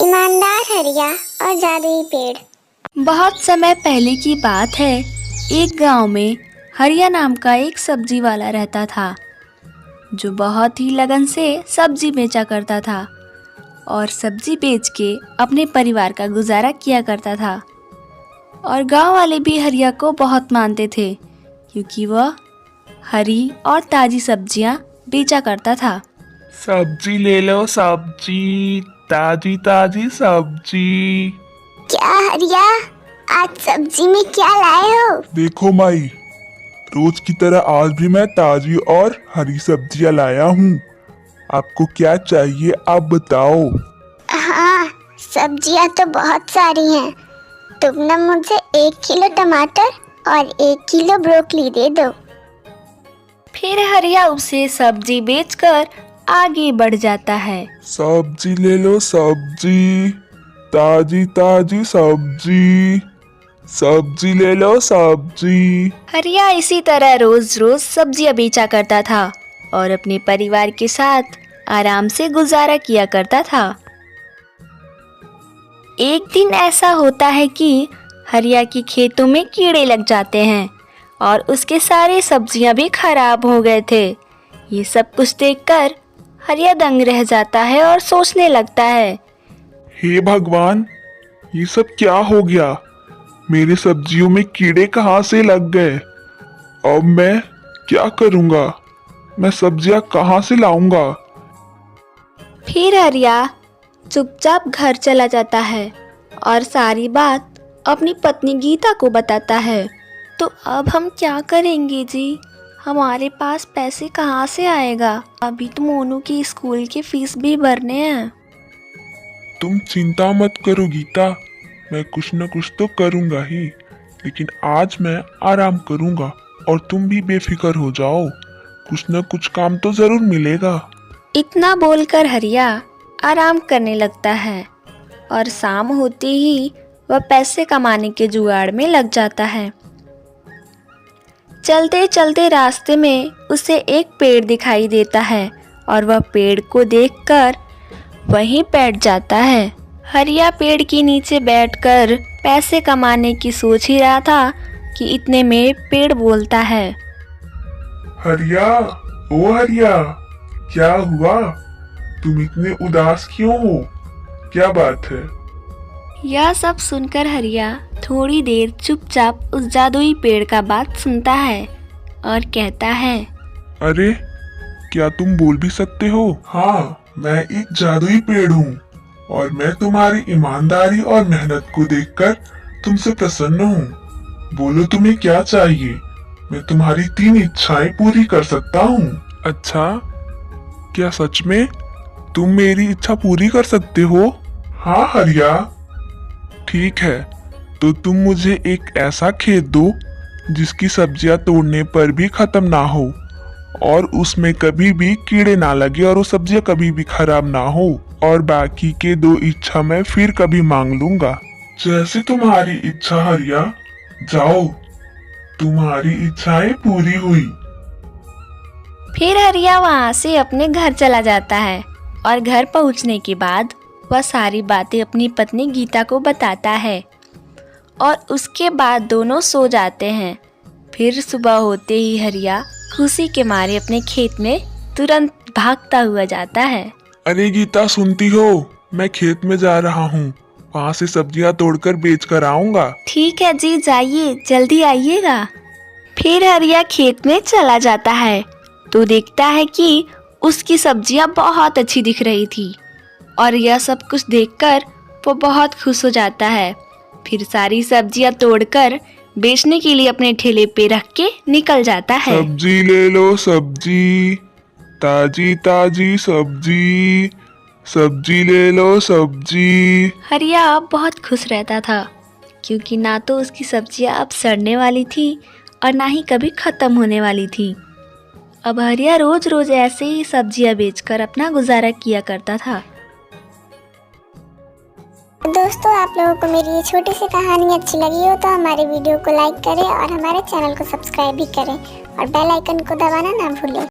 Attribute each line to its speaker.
Speaker 1: ईमानदार हरिया और जादुई पेड़।
Speaker 2: बहुत समय पहले की बात है। एक गांव में हरिया नाम का एक सब्जी वाला रहता था, जो बहुत ही लगन से सब्जी बेचा करता था और सब्जी बेच के अपने परिवार का गुजारा किया करता था। और गांव वाले भी हरिया को बहुत मानते थे, क्योंकि वह हरी और ताज़ी सब्जियां बेचा करता था।
Speaker 3: सब्जी ले लो, सब्जी, ताजी ताजी सब्जी।
Speaker 1: क्या हरिया, आज सब्जी में क्या लाए हो?
Speaker 3: देखो माई, रोज की तरह आज भी मैं ताजी और हरी सब्जियां लाया हूँ। आपको क्या चाहिए आप बताओ।
Speaker 1: हाँ, सब्जियां तो बहुत सारी हैं। तुम ना मुझे 1 किलो टमाटर और 1 किलो ब्रोकली दे दो।
Speaker 2: फिर हरिया उसे सब्जी बेचकर आगे बढ़ जाता है।
Speaker 3: सब्जी ले लो, सब्जी, ताजी ताजी सब्जी, सब्जी ले लो, सब्जी।
Speaker 2: हरिया इसी तरह रोज रोज सब्जियां बेचा करता था और अपने परिवार के साथ आराम से गुजारा किया करता था। एक दिन ऐसा होता है कि हरिया के खेतों में कीड़े लग जाते हैं और उसके सारे सब्जियां भी खराब हो गए थे। ये सब कुछ देखकर हरिया दंग रह जाता है और सोचने लगता है,
Speaker 3: हे भगवान, ये सब क्या हो गया? मेरे सब्जियों में कीड़े कहाँ से लग गए? अब मैं क्या करूँगा? मैं सब्जियां कहाँ से लाऊंगा?
Speaker 2: फिर हरिया चुपचाप घर चला जाता है और सारी बात अपनी पत्नी गीता को बताता है। तो अब हम क्या करेंगे जी? हमारे पास पैसे कहाँ से आएगा? अभी तो मोनू की स्कूल की फीस भी भरने हैं।
Speaker 3: तुम चिंता मत करो गीता, मैं कुछ न कुछ तो करूँगा ही, लेकिन आज मैं आराम करूँगा और तुम भी बेफिक्र हो जाओ। कुछ न कुछ काम तो जरूर मिलेगा।
Speaker 2: इतना बोलकर हरिया आराम करने लगता है और शाम होते ही वह पैसे कमाने के जुगाड़ में लग जाता है। चलते चलते रास्ते में उसे एक पेड़ दिखाई देता है और वह पेड़ को देखकर वहीं बैठ जाता है। हरिया पेड़ के नीचे बैठकर पैसे कमाने की सोच ही रहा था कि इतने में पेड़ बोलता है,
Speaker 3: हरिया, ओ हरिया, क्या हुआ? तुम इतने उदास क्यों हो? क्या बात है?
Speaker 2: यह सब सुनकर हरिया थोड़ी देर चुपचाप उस जादुई पेड़ का बात सुनता है और कहता है,
Speaker 3: अरे, क्या तुम बोल भी सकते हो? हाँ, मैं एक जादुई पेड़ हूँ और मैं तुम्हारी ईमानदारी और मेहनत को देखकर तुमसे प्रसन्न हूँ। बोलो तुम्हें क्या चाहिए? मैं तुम्हारी 3 इच्छाएं पूरी कर सकता हूँ। अच्छा, क्या सच में तुम मेरी इच्छा पूरी कर सकते हो? हाँ हरिया। ठीक है, तो तुम मुझे एक ऐसा खेत दो जिसकी सब्जियां तोड़ने पर भी खत्म ना हो और उसमें कभी भी कीड़े ना लगे और वो सब्जियां कभी भी खराब ना हो, और बाकी के 2 इच्छा मैं फिर कभी मांग लूंगा। जैसे तुम्हारी इच्छा हरिया। जाओ, तुम्हारी इच्छाएं पूरी हुई।
Speaker 2: फिर हरिया वहाँ से अपने घर चला जाता है और घर पहुँचने के बाद वह सारी बातें अपनी पत्नी गीता को बताता है और उसके बाद दोनों सो जाते हैं। फिर सुबह होते ही हरिया खुशी के मारे अपने खेत में तुरंत भागता हुआ जाता है।
Speaker 3: अरे गीता, सुनती हो? मैं खेत में जा रहा हूँ, वहाँ से सब्जियां तोड़कर बेच कर आऊंगा।
Speaker 2: ठीक है जी, जाइए, जल्दी आइएगा। फिर हरिया खेत में चला जाता है तो देखता है कि उसकी सब्जियां बहुत अच्छी दिख रही थी और यह सब कुछ देखकर वो बहुत खुश हो जाता है। फिर सारी सब्जियां तोड़कर बेचने के लिए अपने ठेले पे रख के निकल जाता है।
Speaker 3: सब्जी ले लो, सब्जी, ताजी ताजी सब्जी, सब्जी ले लो, सब्जी।
Speaker 2: हरिया अब बहुत खुश रहता था, क्योंकि ना तो उसकी सब्जियां अब सड़ने वाली थी और ना ही कभी ख़त्म होने वाली थी। अब हरिया रोज रोज ऐसे ही सब्जियां बेचकर अपना गुजारा किया करता था।
Speaker 1: दोस्तों, आप लोगों को मेरी ये छोटी सी कहानी अच्छी लगी हो तो हमारे वीडियो को लाइक करें और हमारे चैनल को सब्सक्राइब भी करें और बेल आइकन को दबाना ना भूलें।